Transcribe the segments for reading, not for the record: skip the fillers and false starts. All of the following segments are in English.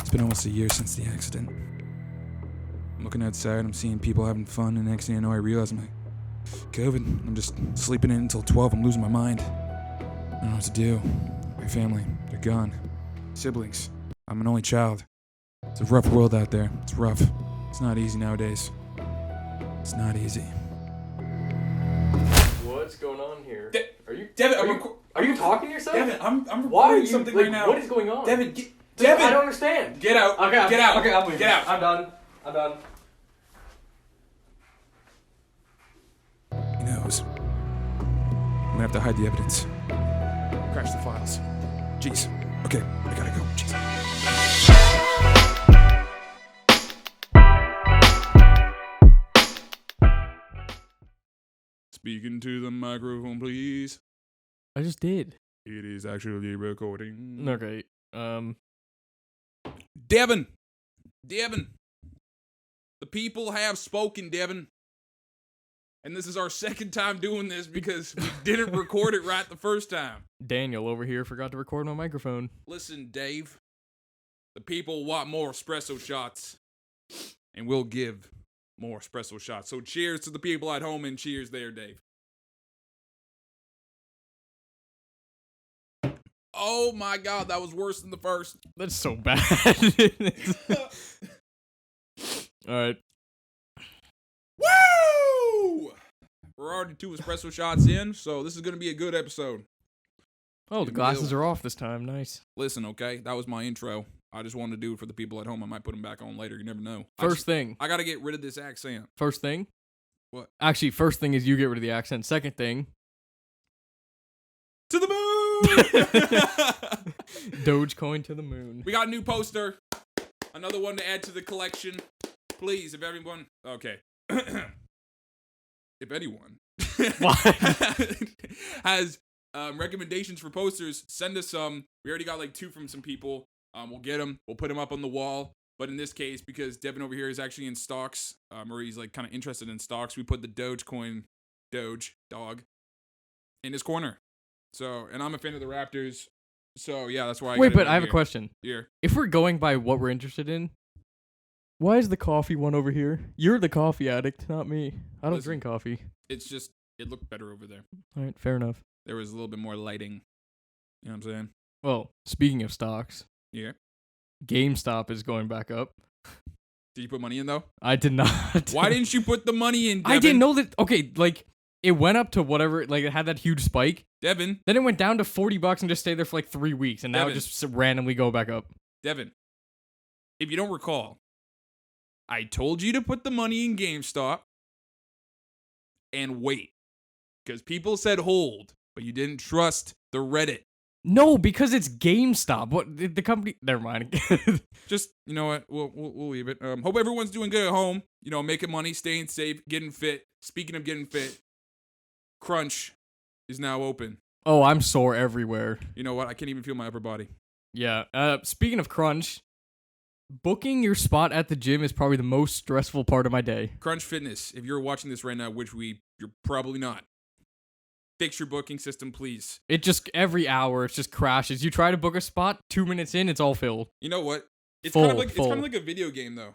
It's been almost a year since the accident. I'm looking outside, I'm seeing people having fun, and next thing I know, I realize I'm like, COVID. I'm just sleeping in until 12. I'm losing my mind. I don't know what to do. My family, they're gone. Siblings. I'm an only child. It's a rough world out there. It's rough. It's not easy nowadays. It's not easy. What's going on here? Are you Devin, are you talking to yourself? Devin, I'm Why are recording you something like, right now. What is going on? Devin, Devin, I don't understand. Get out. Okay, Get out. Okay, I'm leaving. Get out. I'm done. He knows. I'm gonna have to hide the evidence. Crash the files. Jeez. Okay, I gotta go. Jeez. Speaking to the microphone, please. I just did. It is actually recording. Okay. Devin! The people have spoken, Devin. And this is our second time doing this because we didn't record it right the first time. Daniel over here forgot to record my microphone. Listen, Dave. The people want more espresso shots. And we'll give more espresso shots. So cheers to the people at home and cheers there, Dave. Oh my god, that was worse than the first. That's so bad. Alright. Woo! We're already 2 espresso shots in, so this is going to be a good episode. Oh, the glasses are off this time. Nice. Listen, okay? That was my intro. I just wanted to do it for the people at home. I might put them back on later. You never know. First thing. I got to get rid of this accent. First thing. What? Actually, first thing is you get rid of the accent. Second thing. To the moon! Dogecoin to the moon. We got a new poster. Another one to add to the collection. Please, if everyone... Okay. If anyone has recommendations for posters, send us some. We already got like 2 from some people. We'll get them. We'll put them up on the wall. But in this case, because Devin over here is actually in stocks, or he's like kind of interested in stocks, we put the Dogecoin, dog, in his corner. So, and I'm a fan of the Raptors. So, yeah, that's why Wait, but I have a question. Here. If we're going by what we're interested in, why is the coffee one over here? You're the coffee addict, not me. I don't drink coffee. It's just, it looked better over there. All right, fair enough. There was a little bit more lighting. You know what I'm saying? Well, speaking of stocks. Yeah. GameStop is going back up. Did you put money in, though? I did not. Why didn't you put the money in, Devin? I didn't know that. Okay, like, it went up to whatever, like, it had that huge spike. Devin. Then it went down to $40 and just stayed there for like 3 weeks. And now Devin. it just randomly go back up. Devin, if you don't recall, I told you to put the money in GameStop and wait. Because people said hold, but you didn't trust the Reddit. No, because it's GameStop. What the company? Never mind. Just, you know what? We'll leave it. Hope everyone's doing good at home. You know, making money, staying safe, getting fit. Speaking of getting fit, Crunch is now open. Oh, I'm sore everywhere. You know what? I can't even feel my upper body. Yeah. Speaking of Crunch, booking your spot at the gym is probably the most stressful part of my day. Crunch Fitness, if you're watching this right now, which you're probably not, fix your booking system, please. It just, every hour, it just crashes. You try to book a spot, 2 minutes in, it's all filled. You know what? It's Full. kind of like a video game, though.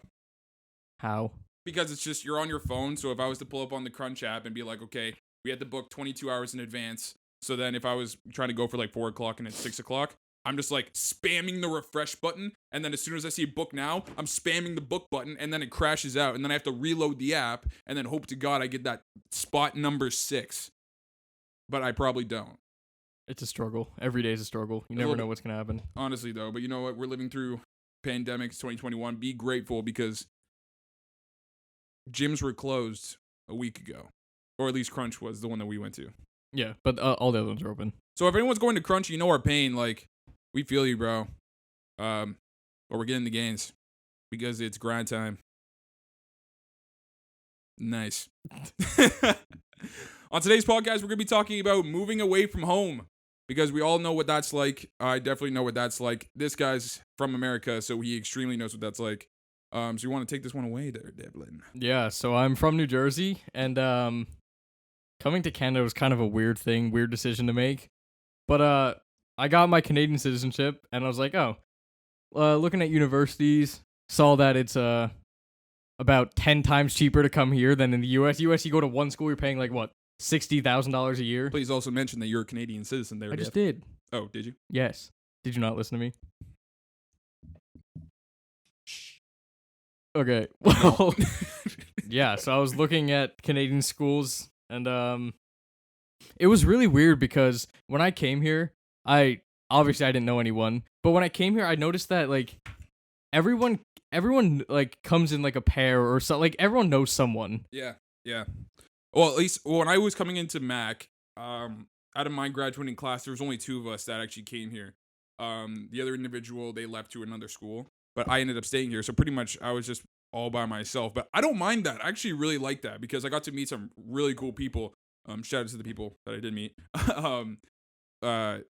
How? Because it's just, you're on your phone, so if I was to pull up on the Crunch app and be like, okay, we had to book 22 hours in advance, so then if I was trying to go for like 4 o'clock and it's 6 o'clock, I'm just like spamming the refresh button, and then as soon as I see book now, I'm spamming the book button, and then it crashes out, and then I have to reload the app, and then hope to God I get that spot number 6. But I probably don't. It's a struggle. Every day is a struggle. You never know what's going to happen. Honestly, though. But you know what? We're living through pandemic 2021. Be grateful because gyms were closed a week ago. Or at least Crunch was the one that we went to. Yeah, but all the other ones are open. So if anyone's going to Crunch, you know our pain. Like, we feel you, bro. But we're getting the gains. Because it's grind time. Nice. On today's podcast, we're going to be talking about moving away from home because we all know what that's like. I definitely know what that's like. This guy's from America, so he extremely knows what that's like. So you want to take this one away there, Devlin? Yeah, so I'm from New Jersey, and coming to Canada was kind of a weird decision to make. But I got my Canadian citizenship, and I was like, oh, looking at universities, saw that it's about 10 times cheaper to come here than in the U.S. U.S. You go to one school, you're paying like what, $60,000 a year. Please also mention that you're a Canadian citizen there. I just did. Oh, did you? Yes. Did you not listen to me? Okay. Well, yeah. So I was looking at Canadian schools, and it was really weird because when I came here, I didn't know anyone, but when I came here, I noticed that like everyone like comes in like a pair or so, like everyone knows someone. Yeah. Well, at least when I was coming into Mac, out of my graduating class, there was only 2 of us that actually came here. The other individual, they left to another school, but I ended up staying here. So pretty much I was just all by myself, but I don't mind that. I actually really like that because I got to meet some really cool people. Shout out to the people that I did meet.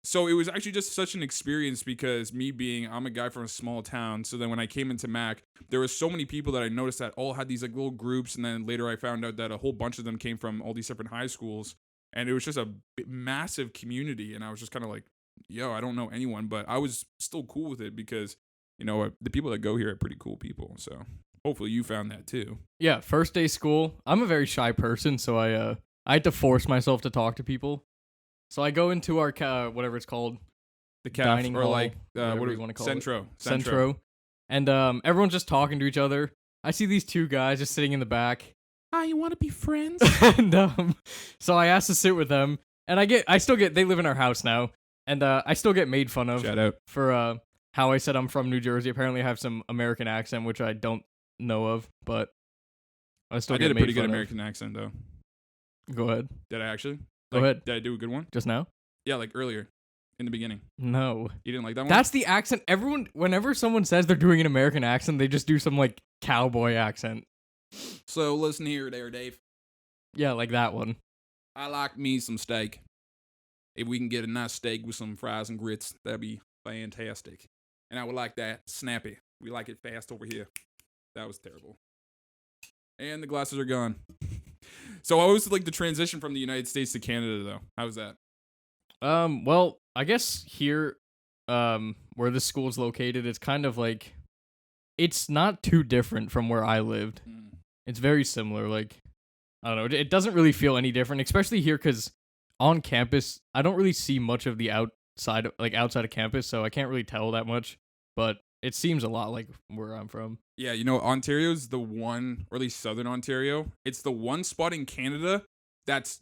So it was actually just such an experience because I'm a guy from a small town. So then when I came into Mac, there was so many people that I noticed that all had these like little groups. And then later I found out that a whole bunch of them came from all these different high schools. And it was just a massive community. And I was just kind of like, yo, I don't know anyone, but I was still cool with it because, you know, the people that go here are pretty cool people. So hopefully you found that too. Yeah. First day school. I'm a very shy person. So I had to force myself to talk to people. So I go into our whatever it's called, the caf, dining or hall, like what do you want to call Centro. it? Centro. And everyone's just talking to each other. I see these 2 guys just sitting in the back. Hi, you want to be friends? And so I asked to sit with them, and they live in our house now, and I still get made fun of. Shout out For how I said I'm from New Jersey. Apparently I have some American accent, which I don't know of, but I did a pretty good American accent though. Go ahead. Did I actually? Go ahead. Did I do a good one? Just now? Yeah, like earlier, in the beginning. No. You didn't like that one? That's the accent. Whenever someone says they're doing an American accent, they just do some like cowboy accent. So listen here there, Dave. Yeah, like that one. I like me some steak. If we can get a nice steak with some fries and grits, that'd be fantastic. And I would like that snappy. We like it fast over here. That was terrible. And the glasses are gone. So what was like the transition from the United States to Canada though? How was that? Well, I guess here, where this school's located, it's kind of like, it's not too different from where I lived. It's very similar. Like, I don't know. It doesn't really feel any different, especially here, because on campus, I don't really see much of the outside of campus, so I can't really tell that much. But it seems a lot like where I'm from. Yeah, you know, Ontario's the one, or at least Southern Ontario, it's the one spot in Canada that's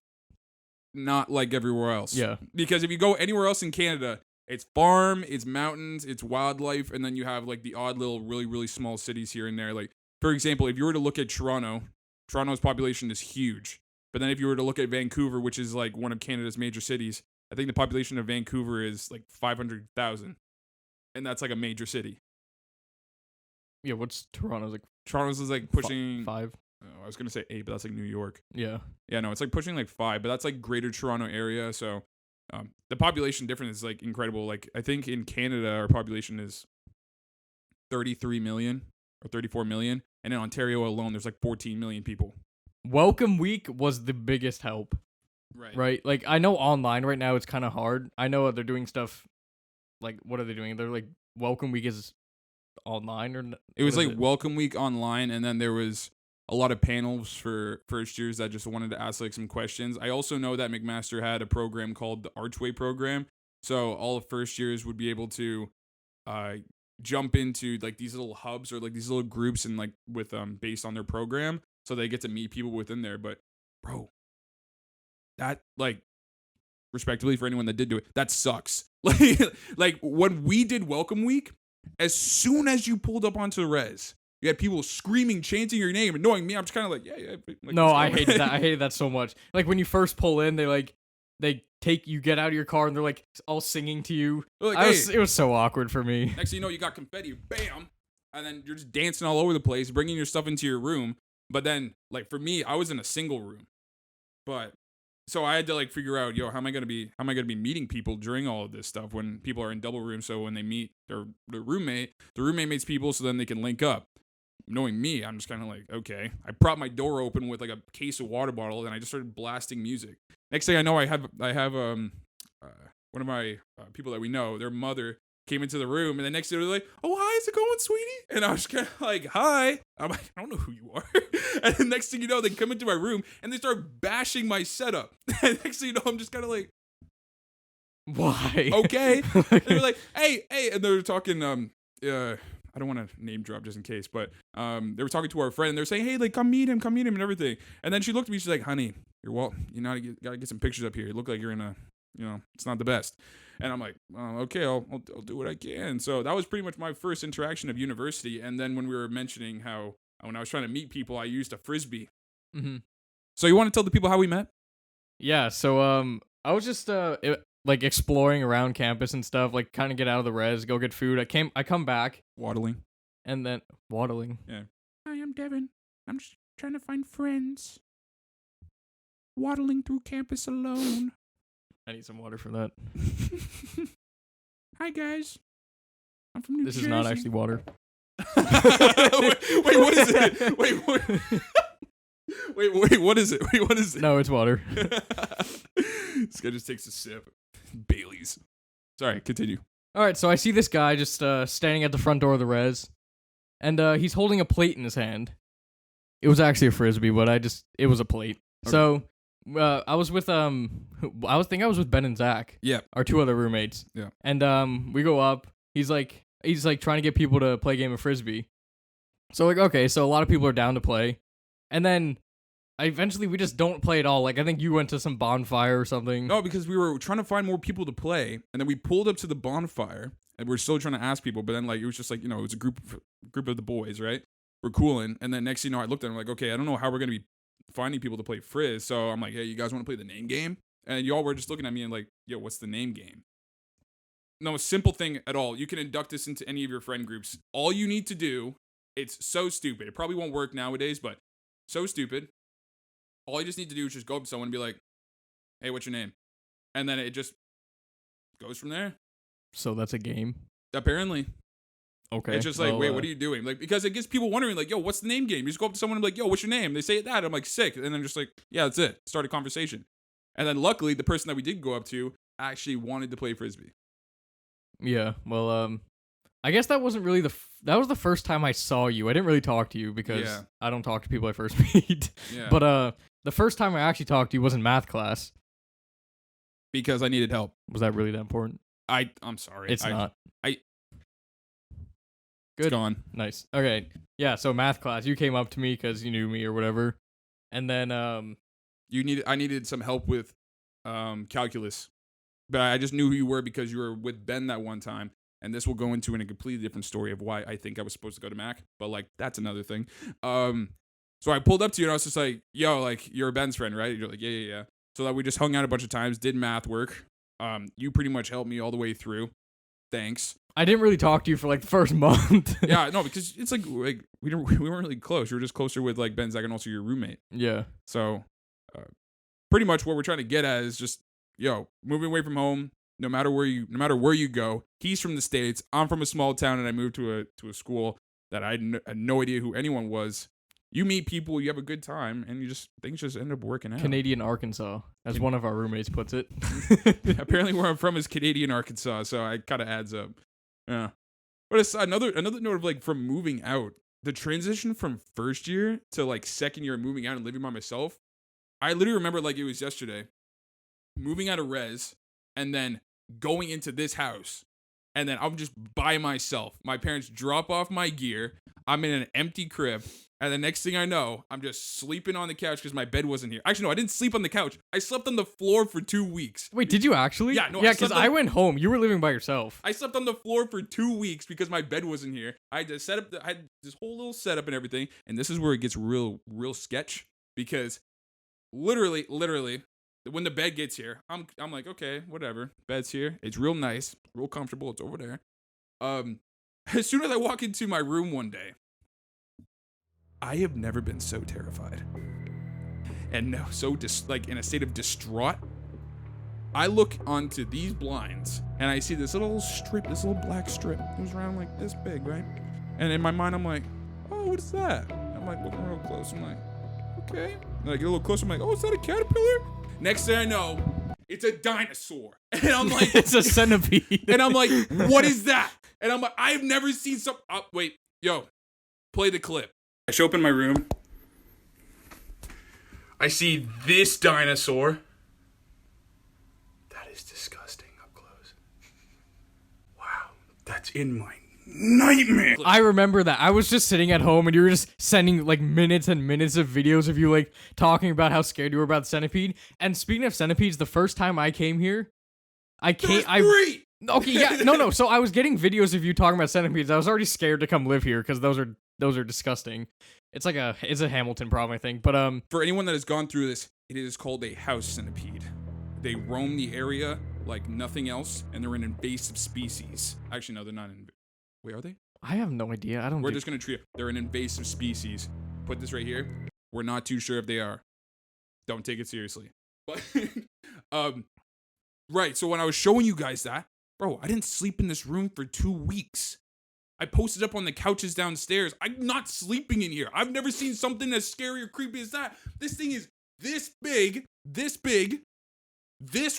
not like everywhere else. Yeah. Because if you go anywhere else in Canada, it's farm, it's mountains, it's wildlife, and then you have like the odd little really, really small cities here and there. Like, for example, if you were to look at Toronto's population is huge. But then if you were to look at Vancouver, which is like one of Canada's major cities, I think the population of Vancouver is like 500,000. And that's like a major city. Yeah, what's Toronto's like? Toronto's is like pushing 5. Oh, I was gonna say 8, but that's like New York. Yeah. Yeah, no, it's like pushing like 5, but that's like Greater Toronto area. So, the population difference is like incredible. Like I think in Canada our population is 33 million or 34 million, and in Ontario alone there's like 14 million people. Welcome week was the biggest help. Right. Like I know online right now it's kind of hard. I know they're doing stuff. Like what are they doing? They're like welcome week is online or it was like welcome week online, and then there was a lot of panels for first years that just wanted to ask like some questions. I also know that McMaster had a program called the Archway program, so all of first years would be able to jump into like these little hubs or like these little groups and like with based on their program, so they get to meet people within there. But bro, that like respectively for anyone that did do it, that sucks. Like when we did welcome week, as soon as you pulled up onto the res, you had people screaming, chanting your name, annoying me. I'm just kind of like, yeah. Like, no, I hated that. I hated that so much. Like when you first pull in, they take you, get out of your car, and they're like all singing to you. Like, it was so awkward for me. Next thing you know, you got confetti, bam, and then you're just dancing all over the place, bringing your stuff into your room. But then, like for me, I was in a single room, but so I had to like figure out, how am I gonna be meeting people during all of this stuff when people are in double rooms? So when they meet their roommate, the roommate meets people, so then they can link up. Knowing me, I'm just kind of like, okay. I propped my door open with like a case of water bottle, and I just started blasting music. Next thing I know, I have one of my people that we know, their mother came into the room, and the next day they're like, "Oh, hi, is it going, sweetie?" And I was kind of like, "Hi." I'm like, "I don't know who you are." And the next thing you know, they come into my room and they start bashing my setup. And next thing you know, I'm just kind of like, why? "Okay." And they're like, "Hey," and they were talking. I don't want to name drop just in case, but they were talking to our friend. And they're saying, "Hey, like, come meet him, and everything." You know, she looked at me. She's like, "Honey, gotta get some pictures up here. You look like you're in a, it's not the best." And I'm like, "Okay, I'll do what I can." So that was pretty much my first interaction of university. And then when we were mentioning how when I was trying to meet people, I used a Frisbee. Mm-hmm. So you want to tell the people how we met? Yeah. So I was just like exploring around campus and stuff, like kind of get out of the res, go get food. I come back Waddling. and then waddling. Yeah. Hi, I'm Devin. I'm just trying to find friends. Waddling through campus alone. I need some water for that. Hi guys. I'm from New This Jersey. is not actually water. wait, what is it? Wait, what? Wait, what is it? Wait, what is it? No, it's water. This guy just takes a sip. Bailey's. Sorry, continue. All right, so I see this guy just standing at the front door of the res, and he's holding a plate in his hand. It was actually a Frisbee, but it was a plate. Okay. So I was with I was with Ben and Zach. Yeah. Our two other roommates. Yeah. And we go up. He's like trying to get people to play a game of Frisbee. So like, okay, so a lot of people are down to play. And then eventually we just don't play at all. Like I think you went to some bonfire or something. No, because we were trying to find more people to play, and then we pulled up to the bonfire, and we're still trying to ask people, but then like it was just like, it was a group of the boys, right? We're cooling, and then next thing you know, I looked at them like, okay, I don't know how we're gonna be finding people to play Frizz, so I'm like, hey, you guys want to play the name game? And y'all were just looking at me and like, yo, what's the name game? No, a simple thing at all. You can induct this into any of your friend groups. All you need to do, it's so stupid. It probably won't work nowadays, but so stupid. All you just need to do is just go up to someone and be like, hey, what's your name? And then it just goes from there. So that's a game? Apparently. Okay. It's just like, wait, what are you doing? Like, because it gets people wondering, like, yo, what's the name game? You just go up to someone and be like, yo, what's your name? They say that. I'm like, sick. And then I'm just like, yeah, that's it. Start a conversation. And then luckily, the person that we did go up to actually wanted to play Frisbee. Yeah. Well, I guess that wasn't really that was the first time I saw you. I didn't really talk to you because I don't talk to people I first meet. Yeah. But the first time I actually talked to you was in math class. Because I needed help. Was that really that important? I'm sorry. It's not. Good. It's gone. Nice. Okay. Yeah, so math class. You came up to me because you knew me or whatever. And then I needed some help with calculus. But I just knew who you were because you were with Ben that one time. And this will go into a completely different story of why I think I was supposed to go to Mac. But like that's another thing. So I pulled up to you and I was just like, yo, like you're Ben's friend, right? You're like, yeah. So that we just hung out a bunch of times, did math work. You pretty much helped me all the way through. Thanks. I didn't really talk to you for like the first month. Yeah, no, because it's like we weren't really close. You were just closer with like Ben, Zach, and also your roommate. Yeah. So, pretty much what we're trying to get at is just, yo, moving away from home. No matter where you go. He's from the States. I'm from a small town, and I moved to a school that I had no idea who anyone was. You meet people, you have a good time, and things just end up working out. Canadian Arkansas, as one of our roommates puts it. Apparently, where I'm from is Canadian Arkansas, so it kind of adds up. Yeah. But another note of like from moving out, the transition from first year to like second year moving out and living by myself. I literally remember like it was yesterday, moving out of res, and then going into this house, and then I'm just by myself. My parents drop off my gear. I'm in an empty crib. And the next thing I know, I'm just sleeping on the couch because my bed wasn't here. Actually, no, I didn't sleep on the couch. I slept on the floor for 2 weeks. Wait, did you actually? Yeah, no. Yeah, because I went home. You were living by yourself. I slept on the floor for 2 weeks because my bed wasn't here. I had to set up. I had this whole little setup and everything. And this is where it gets real sketch because literally, when the bed gets here, I'm like, okay, whatever. Bed's here. It's real nice, real comfortable. It's over there. As soon as I walk into my room one day, I have never been so terrified. And no, so like in a state of distraught. I look onto these blinds and I see this little strip, this little black strip. It was around like this big, right? And in my mind, I'm like, oh, what is that? I'm like looking real close. I'm like, okay. And I get a little closer. I'm like, oh, is that a caterpillar? Next thing I know, it's a dinosaur. And I'm like, it's a centipede. And I'm like, what is that? And I'm like, I've never seen some. Oh, wait, yo, play the clip. I show up in my room. I see this dinosaur. That is disgusting up close. Wow, that's in my nightmare. I remember that. I was just sitting at home and you were just sending like minutes and minutes of videos of you like talking about how scared you were about the centipede. And speaking of centipedes, the first time I came here, Okay, yeah, no. So I was getting videos of you talking about centipedes. I was already scared to come live here because those are disgusting. It's a Hamilton problem, I think. But for anyone that has gone through this, it is called a house centipede. They roam the area like nothing else, and they're an invasive species. Actually, no, they're not. Wait, are they? I have no idea. We're just gonna treat. They're an invasive species. Put this right here. We're not too sure if they are. Don't take it seriously. But right. So when I was showing you guys that, bro, I didn't sleep in this room for 2 weeks. I posted up on the couches downstairs. I'm not sleeping in here. I've never seen something as scary or creepy as that. This thing is this big, this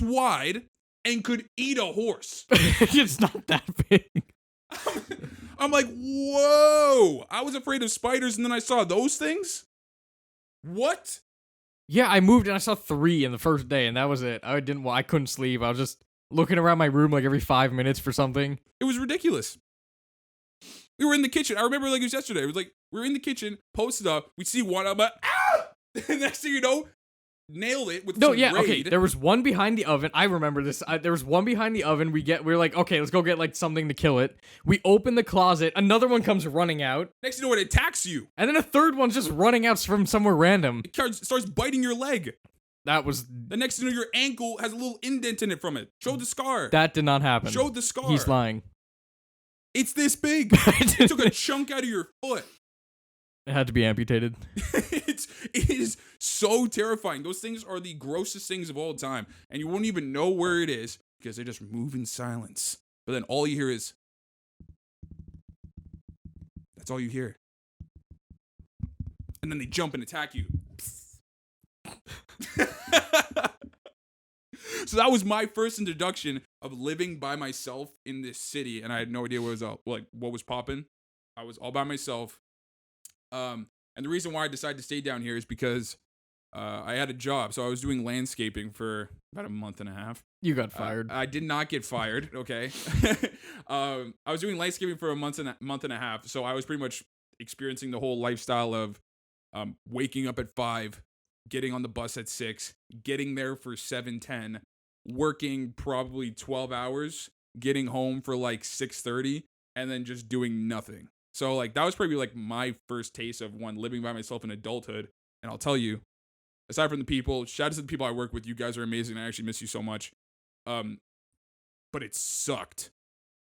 wide, and could eat a horse. It's not that big. I'm like, whoa. I was afraid of spiders, and then I saw those things? What? Yeah, I moved and I saw 3 in the first day, and that was it. I couldn't sleep. I was just looking around my room like every 5 minutes for something. It was ridiculous. We were in the kitchen. I remember like it was yesterday. It was like, we were in the kitchen, posted up. We see one. I'm like, ah! And next thing you know, nailed it with some raid. Okay. There was one behind the oven. I remember this. There was one behind the oven. We were like, okay, let's go get like something to kill it. We open the closet. Another one comes running out. Next thing you know, it attacks you. And then a third one's just running out from somewhere random. It starts biting your leg. That was... The next thing you know, your ankle has a little indent in it from it. Show the scar. That did not happen. Show the scar. He's lying. It's this big. It took a chunk out of your foot. It had to be amputated. It is so terrifying. Those things are the grossest things of all time. And you won't even know where it is because they just move in silence. But then all you hear is... That's all you hear. And then they jump and attack you. So that was my first introduction of living by myself in this city, and I had no idea what was popping. I was all by myself. And the reason why I decided to stay down here is because I had a job. So I was doing landscaping for about a month and a half. You got fired. I did not get fired, okay? I was doing landscaping for a month and a half, so I was pretty much experiencing the whole lifestyle of waking up at 5, getting on the bus at 6, getting there for 7:10, working probably 12 hours, getting home for like 6:30, and then just doing nothing. So like that was probably like my first taste of living by myself in adulthood. And I'll tell you, aside from the people, shout out to the people I work with. You guys are amazing. I actually miss you so much. But it sucked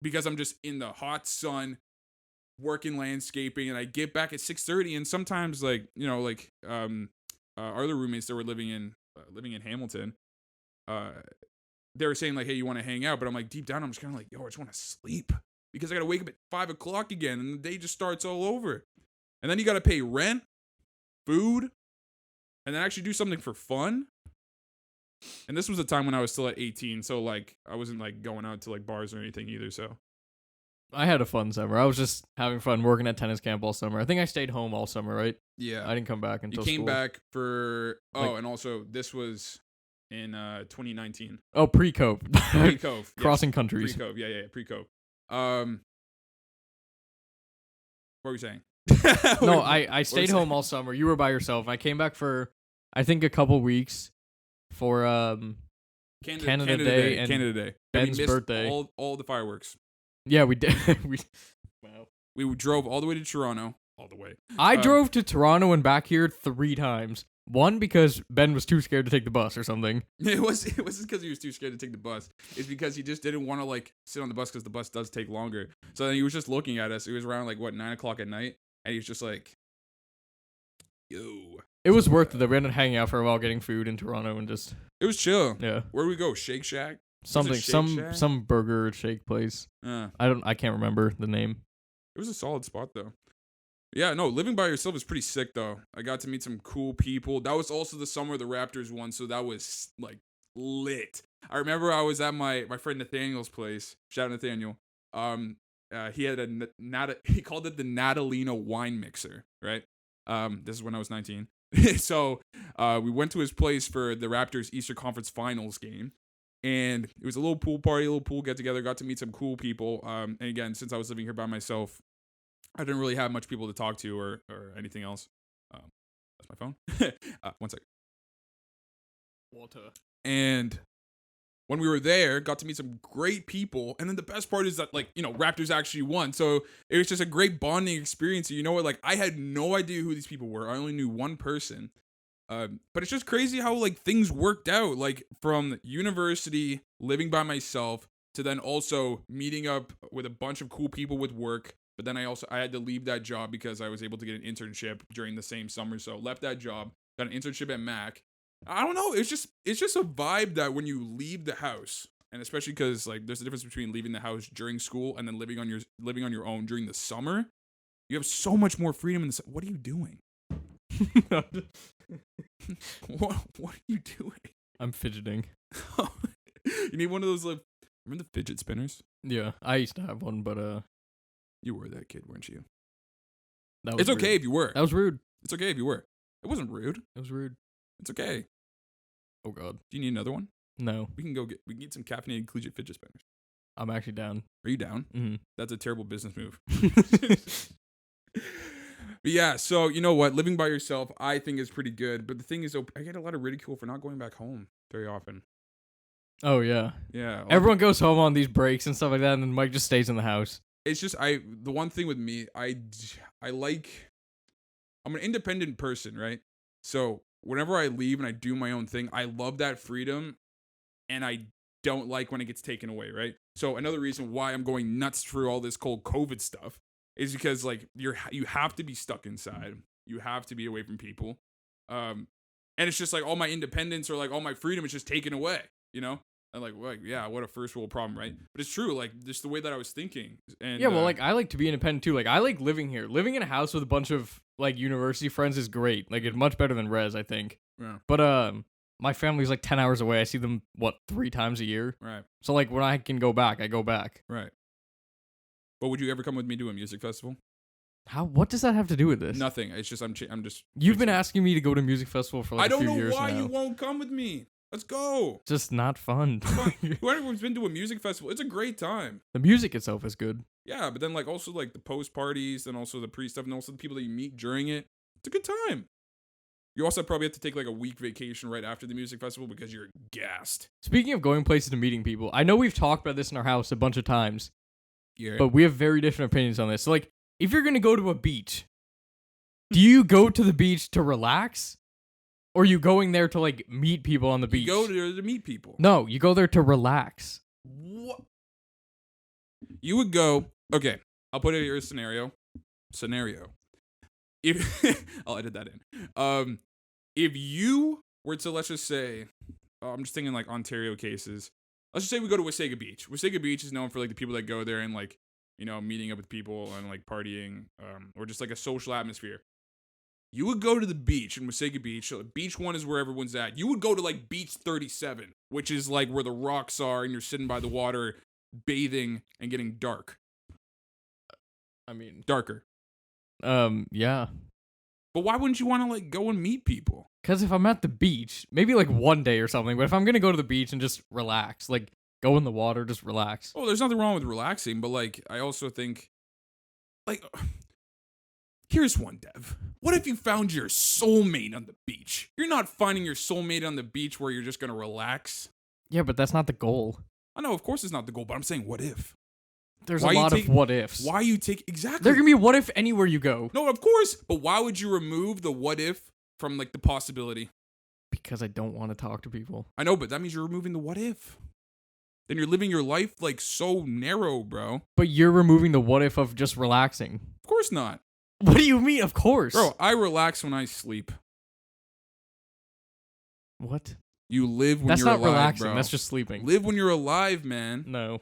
because I'm just in the hot sun working landscaping, and I get back at 6:30, and sometimes like, you know, like our other roommates that were living in Hamilton, they were saying like, hey, you want to hang out? But I'm like, deep down, I'm just kind of like, yo, I just want to sleep because I got to wake up at 5 o'clock again, and the day just starts all over. And then you got to pay rent, food, and then actually do something for fun. And this was a time when I was still at 18, so like I wasn't like going out to like bars or anything either. So I had a fun summer. I was just having fun working at tennis camp all summer. I think I stayed home all summer, right? Yeah. I didn't come back until you came school. back for and also this was in 2019. Oh, pre-Cove. Pre-Cove. Crossing countries. Pre-Cove. Yeah, pre-Cove. What were we saying? No, I stayed home all summer. You were by yourself. I came back for I think a couple weeks for Canada Day and Canada Day. Ben's we missed birthday. All the fireworks. Yeah, we did. We drove all the way to Toronto. All the way. I drove to Toronto and back here 3 times. One, because Ben was too scared to take the bus or something. It wasn't because he was too scared to take the bus. It's because he just didn't want to like sit on the bus because the bus does take longer. So then he was just looking at us. It was around like 9 o'clock at night, and he was just like, "Yo." It was worth it though. We ended up hanging out for a while, getting food in Toronto, and just it was chill. Yeah. Where did we go? Shake Shack. Something, Shack? some burger shake place. I can't remember the name. It was a solid spot though. Yeah, no, living by yourself is pretty sick though. I got to meet some cool people. That was also the summer the Raptors won, so that was like lit. I remember I was at my friend Nathaniel's place. Shout out Nathaniel. He had he called it the Natalino wine mixer, right? This is when I was 19. So we went to his place for the Raptors Easter Conference Finals game. And it was a little pool party, a little pool get together. Got to meet some cool people. And again, since I was living here by myself, I didn't really have much people to talk to or anything else. That's my phone. One second. Water. And when we were there, got to meet some great people. And then the best part is that, like, Raptors actually won. So it was just a great bonding experience. You know what? Like, I had no idea who these people were. I only knew one person. But it's just crazy how, like, things worked out. Like, from university, living by myself, to then also meeting up with a bunch of cool people with work. But then I had to leave that job because I was able to get an internship during the same summer. So left that job, got an internship at Mac. I don't know. It's just a vibe that when you leave the house, and especially because, like, there's a difference between leaving the house during school and then living on your own during the summer. You have so much more freedom. What are you doing? What are you doing? I'm fidgeting. You need one of those, like, remember the fidget spinners? Yeah, I used to have one, but you were that kid, weren't you? That was it's okay rude. if you were. That was rude. It's okay if you were. It wasn't rude. It was rude. It's okay. Oh God. Do you need another one? No. We can get some caffeinated collegiate fidget spinners. I'm actually down. Are you down? Mm-hmm. That's a terrible business move. But yeah, so you know what? Living by yourself, I think, is pretty good. But the thing is, I get a lot of ridicule for not going back home very often. Oh yeah. Yeah. Everyone goes home on these breaks and stuff like that, and then Mike just stays in the house. It's just the one thing with me, I'm an independent person, right? So whenever I leave and I do my own thing, I love that freedom, and I don't like when it gets taken away, right? So another reason why I'm going nuts through all this cold COVID stuff is because, like, you have to be stuck inside. You have to be away from people. And it's just like all my independence or like all my freedom is just taken away, you know? And like, well, yeah, what a first world problem, right? But it's true, like, just the way that I was thinking. And yeah, well, like, I like to be independent too. Like, I like living here. Living in a house with a bunch of, like, university friends is great. Like, it's much better than res, I think. Yeah. But my family's like 10 hours away. I see them 3 times a year. Right. So like when I can go back, I go back. Right. But would you ever come with me to a music festival? What does that have to do with this? Nothing. It's just I'm just. You've been asking me to go to a music festival for like a few years now. I don't know why you won't come with me. Let's go. Just not fun. Whoever's been to a music festival, it's a great time. The music itself is good. Yeah, but then like also like the post parties and also the pre stuff and also the people that you meet during it. It's a good time. You also probably have to take like a week vacation right after the music festival because you're gassed. Speaking of going places and meeting people, I know we've talked about this in our house a bunch of times. Yeah. But we have very different opinions on this. So like, if you're going to go to a beach, do you go to the beach to relax? Or are you going there to like meet people on the beach? You go there to meet people. No, you go there to relax. What? You would go, okay, I'll put it here as scenario. If I'll edit that in. If you were to, let's just say, I'm just thinking like Ontario cases. Let's just say we go to Wasaga Beach. Wasaga Beach is known for like the people that go there and like, you know, meeting up with people and like partying, or just like a social atmosphere. You would go to the beach in Wasaga Beach. So beach 1 is where everyone's at. You would go to like beach 37, which is like where the rocks are and you're sitting by the water, bathing and getting dark. I mean, darker. Yeah. But why wouldn't you want to like go and meet people? Because if I'm at the beach, maybe like one day or something, but if I'm going to go to the beach and just relax, like go in the water, just relax. Oh, there's nothing wrong with relaxing, but like I also think, like, here's one, Dev. What if you found your soulmate on the beach? You're not finding your soulmate on the beach where you're just going to relax. Yeah, but that's not the goal. I know, of course it's not the goal, but I'm saying what if? There's a lot of what ifs. Why you take, exactly. There can be what if anywhere you go. No, of course, but why would you remove the what if from like the possibility? Because I don't want to talk to people. I know, but that means you're removing the what if. Then you're living your life like so narrow, bro. But you're removing the what if of just relaxing. Of course not. What do you mean, of course? Bro, I relax when I sleep. What? You live when That's you're not alive, relaxing. bro. That's just sleeping. Live when you're alive, man. No.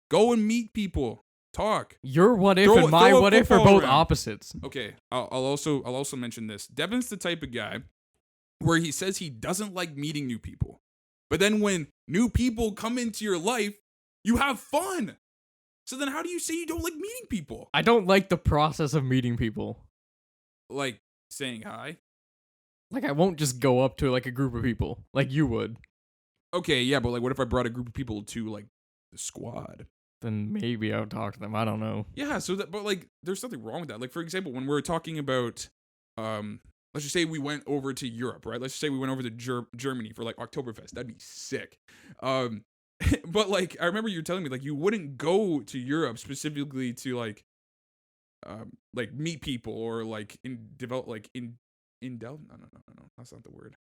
Go and meet people. Talk. Your what if and my what if are both opposites. Okay, I'll also mention this. Devin's the type of guy where he says he doesn't like meeting new people. But then when new people come into your life, you have fun. So then how do you say you don't like meeting people? I don't like the process of meeting people. Like saying hi? Like, I won't just go up to, like, a group of people like you would. Okay, yeah, but like what if I brought a group of people to like the squad? Then maybe I would talk to them. I don't know. Yeah, so that, but like there's something wrong with that. Like for example, when we're talking about let's just say we went over to Europe, right? Let's just say we went over to Germany for like Oktoberfest. That'd be sick. But like I remember you telling me like you wouldn't go to Europe specifically to like meet people or like no, that's not the word.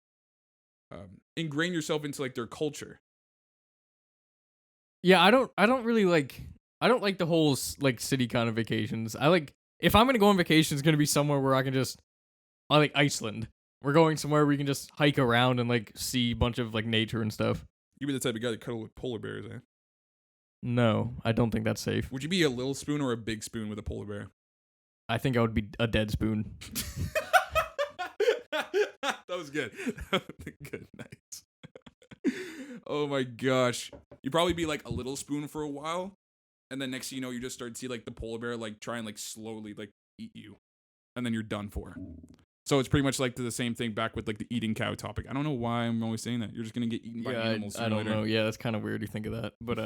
Ingrain yourself into like their culture. Yeah, I don't really like. I don't like the whole like city kind of vacations. I like if I'm gonna go on vacation, it's gonna be somewhere where I like Iceland. We're going somewhere where we can just hike around and like see a bunch of like nature and stuff. You'd be the type of guy to cuddle with polar bears, eh? No, I don't think that's safe. Would you be a little spoon or a big spoon with a polar bear? I think I would be a dead spoon. That was good. Good, nice. Oh my gosh. You'd probably be like a little spoon for a while, and then next thing you know, you just start to see like the polar bear like try and like slowly like eat you, and then you're done for. So it's pretty much like the same thing back with like the eating cow topic. I don't know why I'm always saying that. You're just gonna get eaten by animals. I don't know. Yeah, that's kind of weird to think of that. But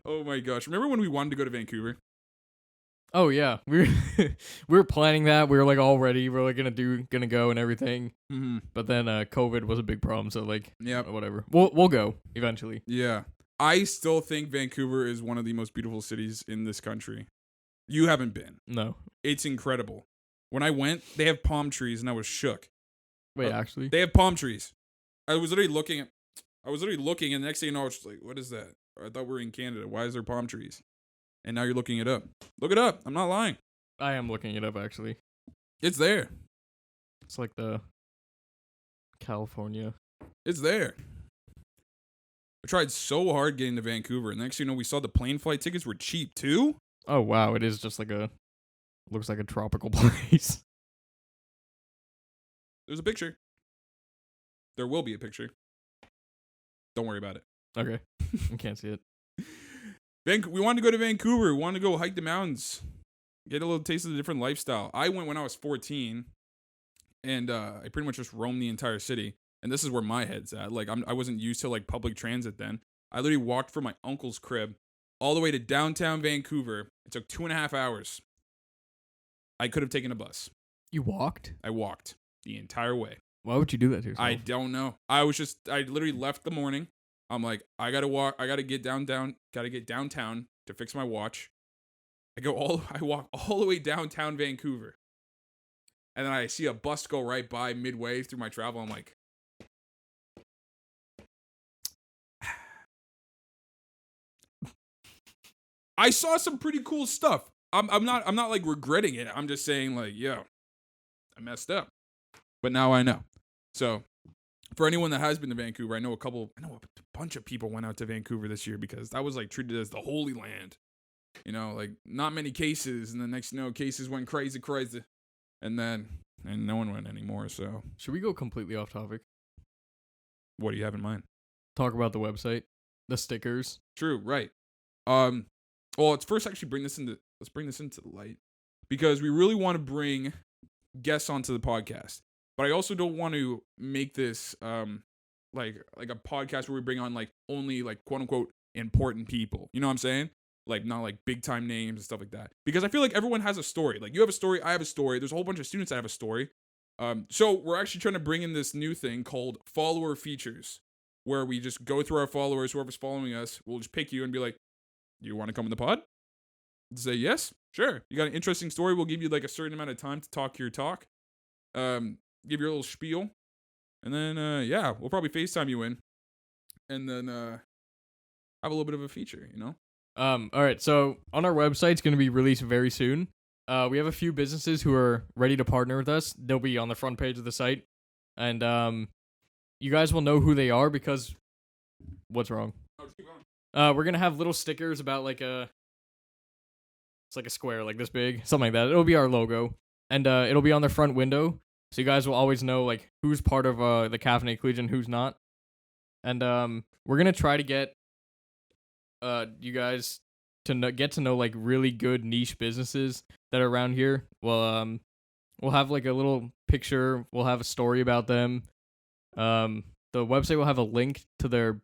Oh my gosh. Remember when we wanted to go to Vancouver? Oh yeah, we were planning that. We were like all ready. We were like gonna go and everything. Mm-hmm. But then COVID was a big problem. So like, yeah, whatever. We'll go eventually. Yeah, I still think Vancouver is one of the most beautiful cities in this country. You haven't been. No, it's incredible. When I went, they have palm trees, and I was shook. Wait, actually, they have palm trees. I was literally looking, and the next thing you know, I was just like, "What is that?" I thought we were in Canada. Why is there palm trees? And now you're looking it up. Look it up. I'm not lying. I am looking it up, actually. It's there. It's like the California. It's there. I tried so hard getting to Vancouver, and next thing you know, we saw the plane flight tickets were cheap too. Oh wow, it is just like looks like a tropical place. There's a picture. There will be a picture. Don't worry about it. Okay. I can't see it. We wanted to go to Vancouver. We wanted to go hike the mountains. Get a little taste of the different lifestyle. I went when I was 14. And I pretty much just roamed the entire city. And this is where my head's at. Like, I wasn't used to, like, public transit then. I literally walked from my uncle's crib all the way to downtown Vancouver. It took 2.5 hours. I could have taken a bus. You walked? I walked the entire way. Why would you do that to yourself? I don't know. I literally left the morning. I'm like, I gotta walk. I gotta get downtown to fix my watch. I walk all the way downtown Vancouver. And then I see a bus go right by midway through my travel. I'm like, I saw some pretty cool stuff. I'm not like regretting it. I'm just saying like, yo, I messed up. But now I know. So for anyone that has been to Vancouver, I know a bunch of people went out to Vancouver this year because that was like treated as the Holy Land. You know, like not many cases, and the next cases went crazy, and no one went anymore. So should we go completely off topic? What do you have in mind? Talk about the website, the stickers. True, right. Well, let's first actually bring this into the light because we really want to bring guests onto the podcast. But I also don't want to make this like a podcast where we bring on like only like quote unquote important people. You know what I'm saying? Like not like big time names and stuff like that. Because I feel like everyone has a story. Like you have a story, I have a story. There's a whole bunch of students that have a story. So we're actually trying to bring in this new thing called follower features, where we just go through our followers, whoever's following us, we'll just pick you and be like, "Do you want to come in the pod?" Say yes, sure. You got an interesting story. We'll give you like a certain amount of time to talk your talk. Give your little spiel, and then we'll probably FaceTime you in, and then have a little bit of a feature, you know. All right. So on our website, it's going to be released very soon. We have a few businesses who are ready to partner with us. They'll be on the front page of the site, and you guys will know who they are because what's wrong? We're gonna have little stickers about it's like a square like this big, something like that. It'll be our logo, and it'll be on their front window. So you guys will always know like who's part of the Caffeinated Collegiate and who's not. And we're gonna try to get you guys to get to know like really good niche businesses that are around here. Well, we'll have like a little picture. We'll have a story about them. The website will have a link to their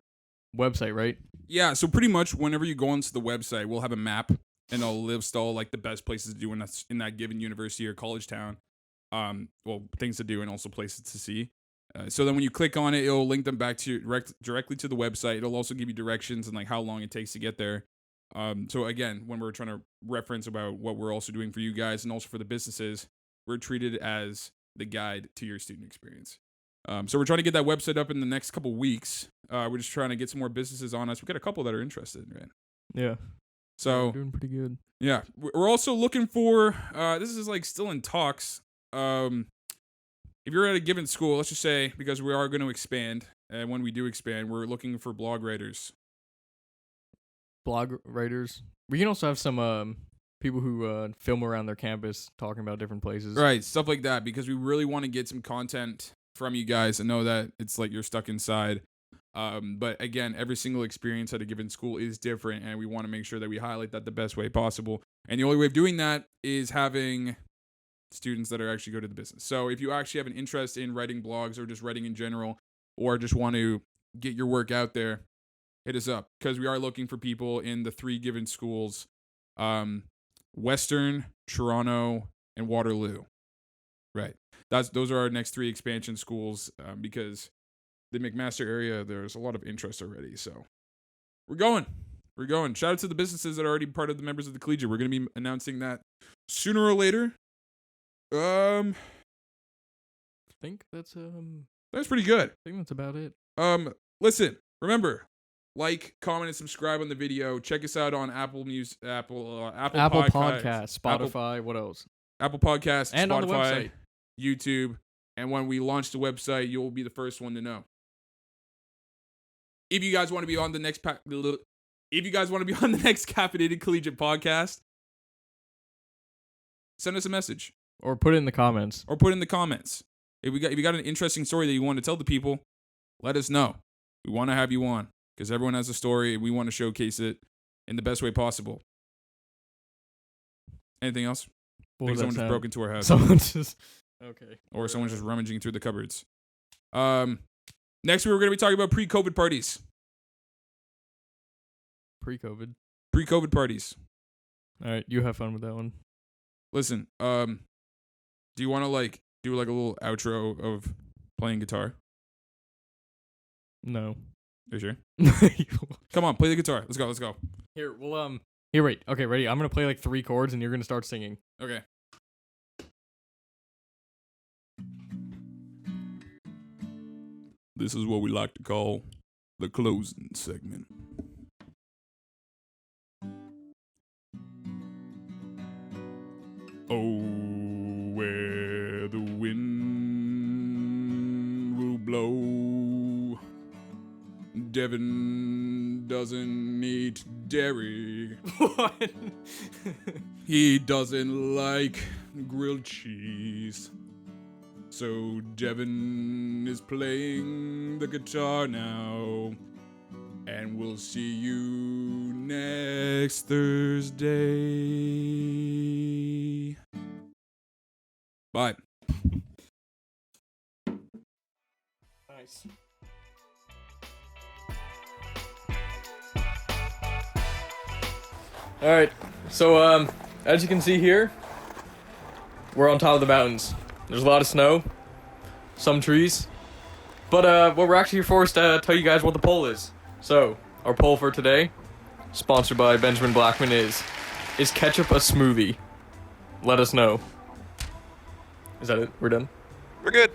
website, right? Yeah, so pretty much whenever you go onto the website, we'll have a map and it'll list all like the best places to do in that given university or college town. Well, things to do and also places to see. So then when you click on it, it'll link them back to directly to the website. It'll also give you directions and like how long it takes to get there. So again, when we're trying to reference about what we're also doing for you guys and also for the businesses, we're treated as the guide to your student experience. So we're trying to get that website up in the next couple weeks. We're just trying to get some more businesses on us. We've got a couple that are interested, right? Yeah. So we're doing pretty good. Yeah, we're also looking for. This is like still in talks. If you're at a given school, let's just say because we are going to expand, and when we do expand, we're looking for blog writers. Blog writers. We can also have some people who film around their campus talking about different places. Right, stuff like that, because we really want to get some content from you guys and know that it's like you're stuck inside. But again, every single experience at a given school is different, and we want to make sure that we highlight that the best way possible. And the only way of doing that is having students that are actually go to the business. So if you actually have an interest in writing blogs or just writing in general, or just want to get your work out there, hit us up, because we are looking for people in the 3 given schools, Western, Toronto, and Waterloo. Right. Those are our next 3 expansion schools, because the McMaster area, there's a lot of interest already. So we're going. Shout out to the businesses that are already part of the members of the Collegiate. We're going to be announcing that sooner or later. I think that's pretty good. I think that's about it. Listen, remember, like, comment, and subscribe on the video. Check us out on Apple Podcasts, Spotify, what else? Apple Podcasts, and Spotify, on the website, YouTube. And when we launch the website, you'll be the first one to know. If you guys want to be on the next Caffeinated Collegiate podcast, send us a message. Or put it in the comments. If you got an interesting story that you want to tell the people, let us know. We want to have you on, because everyone has a story and we want to showcase it in the best way possible. Anything else? I think someone just broke into our house. Okay. Or someone's just rummaging through the cupboards. Next we're going to be talking about pre-COVID parties. Pre-COVID parties. All right, you have fun with that one. Listen, do you want to do a little outro of playing guitar? No. Are you sure? Come on, play the guitar. Let's go. Here, wait. Okay, ready? I'm going to play like 3 chords and you're going to start singing. Okay. This is what we like to call the closing segment. Oh, where the wind will blow. Devin doesn't eat dairy. What? He doesn't like grilled cheese. So Devin is playing the guitar now. And we'll see you next Thursday. Bye. Nice. All right. So, as you can see here, we're on top of the mountains. There's a lot of snow, some trees, but what we're actually here for is to tell you guys what the poll is. So, our poll for today, sponsored by Benjamin Blackman, is ketchup a smoothie? Let us know. Is that it? We're done? We're good.